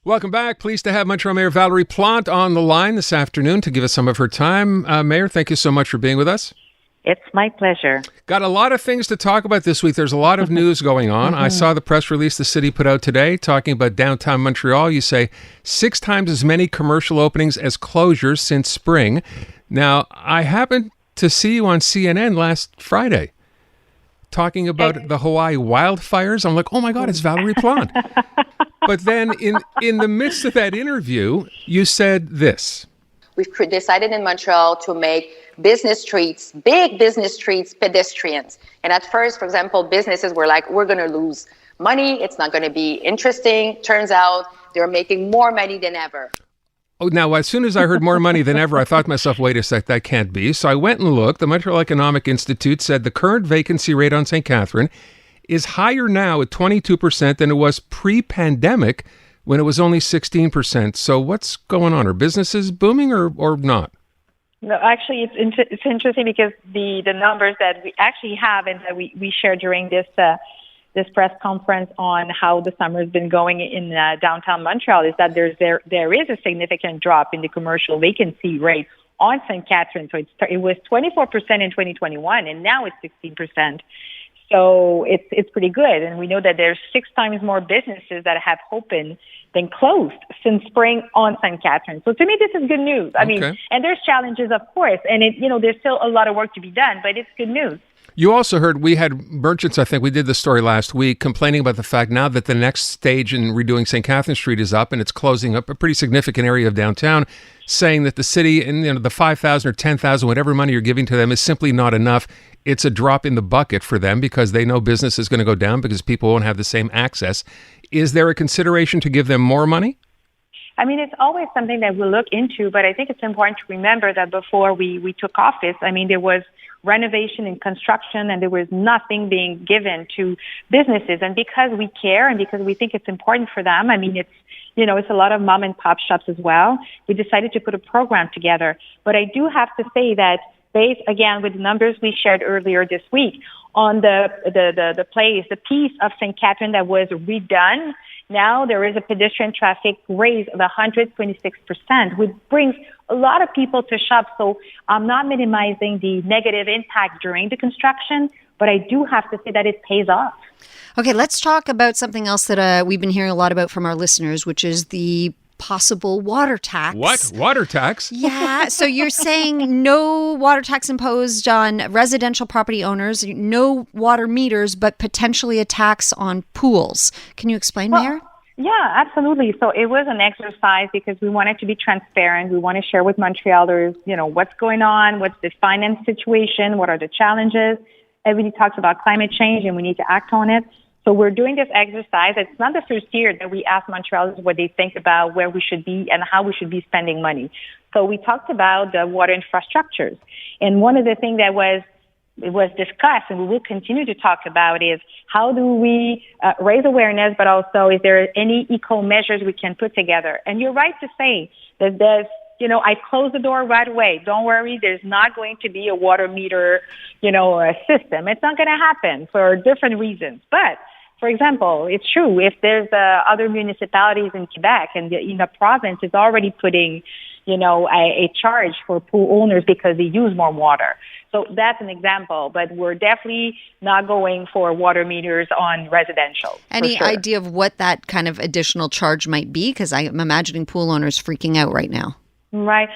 Welcome back. Pleased to have Montreal Mayor Valérie Plante on the line this afternoon to give us some of her time. Mayor, thank you so much for being with us. It's my pleasure. Got a lot of things to talk about this week. There's a lot of news going on. I saw the press release the city put out today talking about downtown Montreal. You say 6 times as many commercial openings as closures since spring. Now, I happened to see you on CNN last Friday talking about the Hawaii wildfires. I'm like, oh my God, it's Valérie Plante. But then in the midst of that interview, you said this. We've decided in Montreal to make business streets, big business streets, pedestrians. And at first, for example, businesses were like, we're going to lose money. It's not going to be interesting. Turns out they're making more money than ever. Oh, now, as soon as I heard more money than ever, I thought to myself, wait a sec, that can't be. So I went and looked. The Montreal Economic Institute said the current vacancy rate on St. Catherine is higher now at 22% than it was pre-pandemic when it was only 16%. So what's going on? Are businesses booming or not? No, actually, it's interesting because the numbers that we actually have and that we shared during this press conference on how the summer has been going in downtown Montreal is that there is a significant drop in the commercial vacancy rate on St. Catherine. So it was 24% in 2021, and now it's 16%. So it's pretty good. And we know that there's 6 times more businesses that have opened than closed since spring on St. Catherine. So to me, this is good news. I mean, and there's challenges, of course, and there's still a lot of work to be done, but it's good news. You also heard we had merchants, I think we did the story last week, complaining about the fact now that the next stage in redoing St. Catherine Street is up and it's closing up a pretty significant area of downtown, saying that the city and the $5,000 or $10,000, whatever money you're giving to them is simply not enough. It's a drop in the bucket for them because they know business is going to go down because people won't have the same access. Is there a consideration to give them more money? I mean, it's always something that we'll look into, but I think it's important to remember that before we took office, I mean, there was renovation and construction and there was nothing being given to businesses. And because we care and because we think it's important for them, I mean, it's a lot of mom and pop shops as well. We decided to put a program together. But I do have to say that based, again, with the numbers we shared earlier this week on the piece of St. Catherine that was redone, now there is a pedestrian traffic raise of 126%, which brings a lot of people to shop. So I'm not minimizing the negative impact during the construction, but I do have to say that it pays off. Okay, let's talk about something else that we've been hearing a lot about from our listeners, which is the possible water tax. What? Water tax? Yeah. So you're saying no water tax imposed on residential property owners, no water meters, but potentially a tax on pools. Can you explain, Mayor? Yeah, absolutely. So it was an exercise because we wanted to be transparent. We want to share with Montrealers, what's going on, what's the finance situation, what are the challenges. Everybody talks about climate change and we need to act on it. So we're doing this exercise. It's not the first year that we ask Montrealers what they think about where we should be and how we should be spending money. So we talked about the water infrastructures. And one of the things that was discussed and we will continue to talk about is how do we raise awareness, but also is there any eco measures we can put together? And you're right to say that there's, I closed the door right away. Don't worry, there's not going to be a water meter, system. It's not going to happen for different reasons. But for example, it's true if there's other municipalities in Quebec and the province is already putting, a charge for pool owners because they use more water. So that's an example, but we're definitely not going for water meters on residential. Any idea of what that kind of additional charge might be? Because I'm imagining pool owners freaking out right now. Right.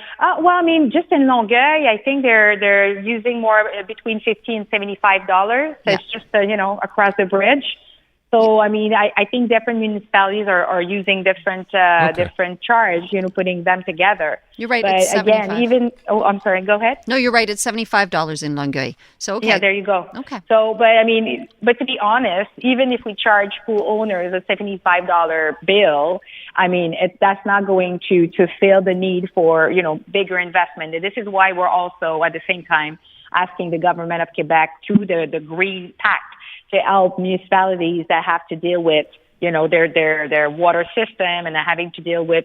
Just in Longueuil, I think they're using more between $50 and $75. So it's just, across the bridge. So, I think different municipalities are using different charge, putting them together. You're right. But it's again, I'm sorry, go ahead. No, you're right. It's $75 in Longueuil. So, okay. Yeah, there you go. Okay. So, but to be honest, even if we charge pool owners a $75 bill, that's not going to fill the need for, bigger investment. And this is why we're also at the same time asking the government of Quebec through the Green Pact to help municipalities that have to deal with, their water system and they're having to deal with,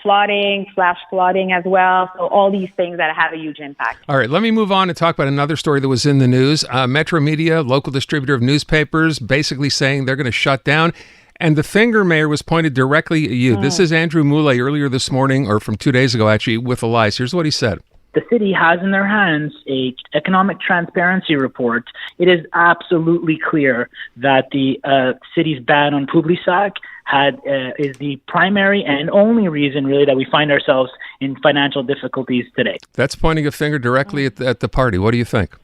flooding, flash flooding as well. So all these things that have a huge impact. All right, let me move on and talk about another story that was in the news. Metro Media, local distributor of newspapers, basically saying they're going to shut down. And the finger, Mayor, was pointed directly at you. This is Andrew Moulay earlier this morning, or from 2 days ago, actually, with the lies. Here's what he said. The city has in their hands a economic transparency report. It is absolutely clear that the city's ban on Publisac is the primary and only reason, really, that we find ourselves in financial difficulties today. That's pointing a finger directly at the party. What do you think?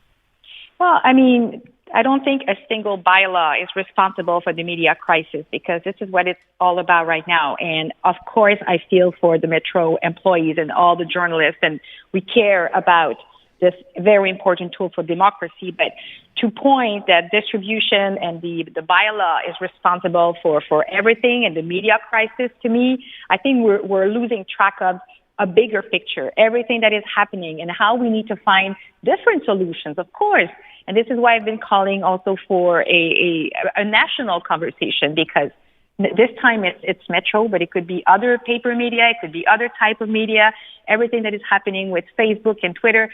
Well, I mean, I don't think a single bylaw is responsible for the media crisis, because this is what it's all about right now. And of course, I feel for the Metro employees and all the journalists, and we care about this very important tool for democracy. But to point that distribution and the bylaw is responsible for everything and the media crisis, to me, I think we're losing track of a bigger picture, everything that is happening and how we need to find different solutions, of course. And this is why I've been calling also for a national conversation, because this time it's Metro, but it could be other paper media, it could be other type of media, everything that is happening with Facebook and Twitter.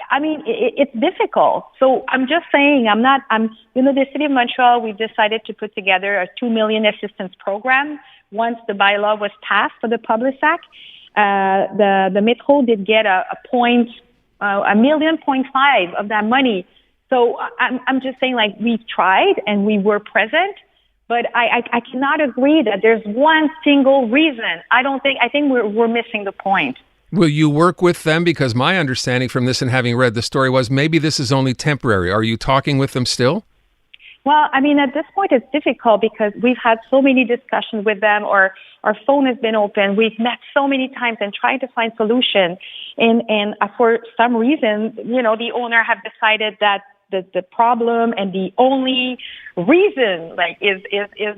I mean, it's difficult. So I'm just saying, the city of Montreal, we've decided to put together a 2 million assistance program once the bylaw was passed for the Publisac. The Metro did get a 1.5 million of that money. So I'm just saying, like, we've tried and we were present, but I cannot agree that there's one single reason. I think we're missing the point. Will you work with them? Because my understanding from this and having read the story was maybe this is only temporary. Are you talking with them still? Well, I mean, at this point, it's difficult because we've had so many discussions with them, or our phone has been open. We've met so many times and tried to find solution. And for some reason, the owner have decided that the problem and the only reason is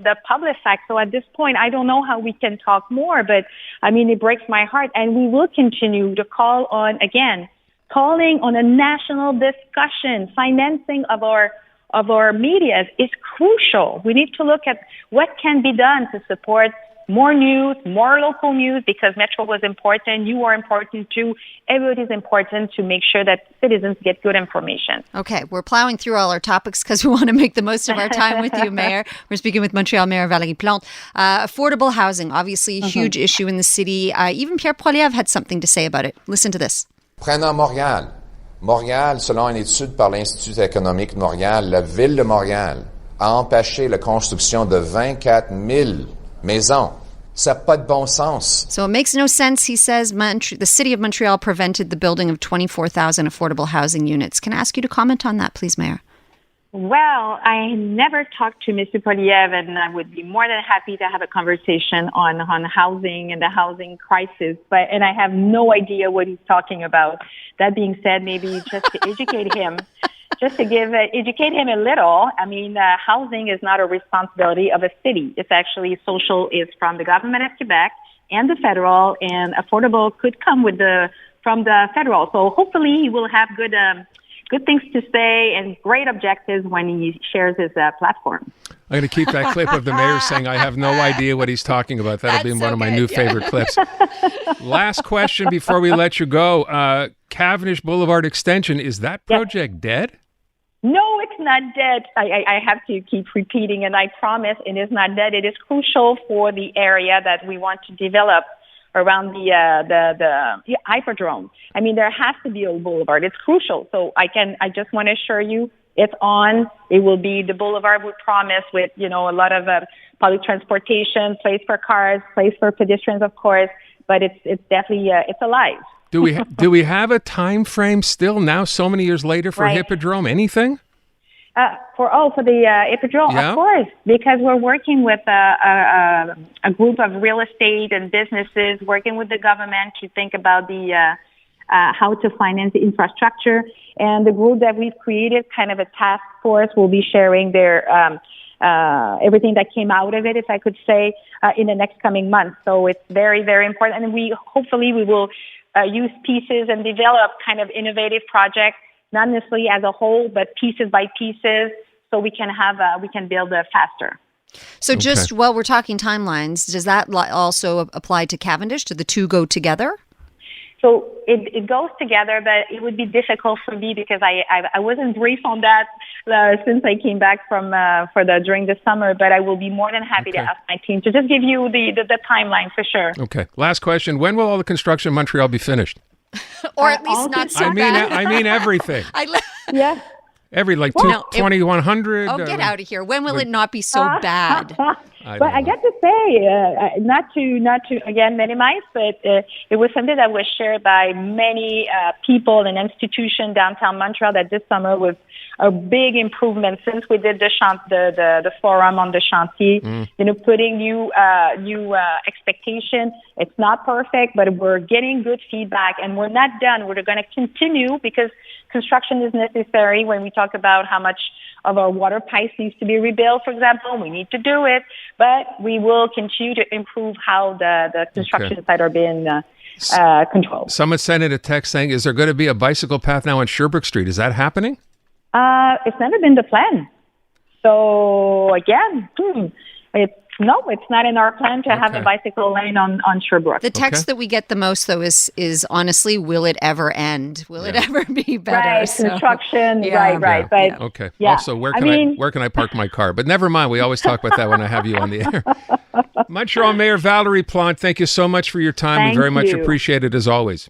the Publisac. So at this point, I don't know how we can talk more, but I mean, it breaks my heart. And we will continue to calling on a national discussion. Financing of our media is crucial. We need to look at what can be done to support more news, more local news, because Metro was important. You are important too. Everybody's important to make sure that citizens get good information. Okay, we're plowing through all our topics because we want to make the most of our time with you, Mayor. We're speaking with Montreal Mayor Valérie Plante. Affordable housing, obviously a huge issue in the city. Even Pierre Poilievre had something to say about it. Listen to this. Prenons Montréal. Montréal, selon une étude par l'Institut économique de Montréal, la ville de Montréal a empêché la construction de 24 000 maisons. Ça n'a pas de bon sens. So it makes no sense, he says. The city of Montreal prevented the building of 24,000 affordable housing units. Can I ask you to comment on that, please, Mayor? Well, I never talked to Mr. Poilievre, and I would be more than happy to have a conversation on housing and the housing crisis. And I have no idea what he's talking about. That being said, maybe just to educate him. Just to educate him a little, I mean, housing is not a responsibility of a city. It's actually social, is from the government of Quebec and the federal, and affordable could come from the federal. So hopefully he will have good things to say and great objectives when he shares his platform. I'm going to keep that clip of the mayor saying, I have no idea what he's talking about. That'll be one of my new favorite clips. Last question before we let you go. Cavendish Boulevard Extension, is that project dead? No, it's not dead. I have to keep repeating, and I promise it is not dead. It is crucial for the area that we want to develop around the Hyperdrome. I mean, there has to be a boulevard. It's crucial. So I just want to assure you it's on. It will be the boulevard we promise with, a lot of public transportation, place for cars, place for pedestrians, of course. But it's definitely, it's alive. Do we have a time frame still now, so many years later, for Hippodrome? Anything? For the Hippodrome, of course, because we're working with a group of real estate and businesses, working with the government to think about the how to finance the infrastructure. And the group that we've created, kind of a task force, will be sharing their everything that came out of it, if I could say, in the next coming months. So it's very, very important, and we will use pieces and develop kind of innovative projects, not necessarily as a whole, but pieces by pieces, so we can build faster. So just while we're talking timelines, does that also apply to Cavendish? Do the two go together? So it goes together, but it would be difficult for me because I wasn't briefed on that since I came back from during the summer. But I will be more than happy to ask my team to just give you the timeline for sure. Okay. Last question: when will all the construction in Montreal be finished? Or at least not so bad. I mean everything. Yeah. Every 2100. Oh, get out of here! When will it not be so bad? But I got to say, not to again minimize, but it was something that was shared by many people and institutions downtown Montreal that this summer was a big improvement since we did the forum on the chantier. You know, putting new expectation. It's not perfect, but we're getting good feedback, and we're not done. We're going to continue because construction is necessary. When we talk about how much of our water pipes needs to be rebuilt, for example, we need to do it, but we will continue to improve how the construction site are being controlled. Someone sent in a text saying, is there going to be a bicycle path now on Sherbrooke Street? Is that happening? It's never been the plan. So again, it's not in our plan to have a bicycle lane on Sherbrooke. The text that we get the most, though, is honestly, will it ever end? Will it ever be better? Right, construction, right. But, okay. Also, where can I park my car? But never mind. We always talk about that when I have you on the air. Montreal Mayor Valérie Plante, thank you so much for your time. We very much appreciate it as always.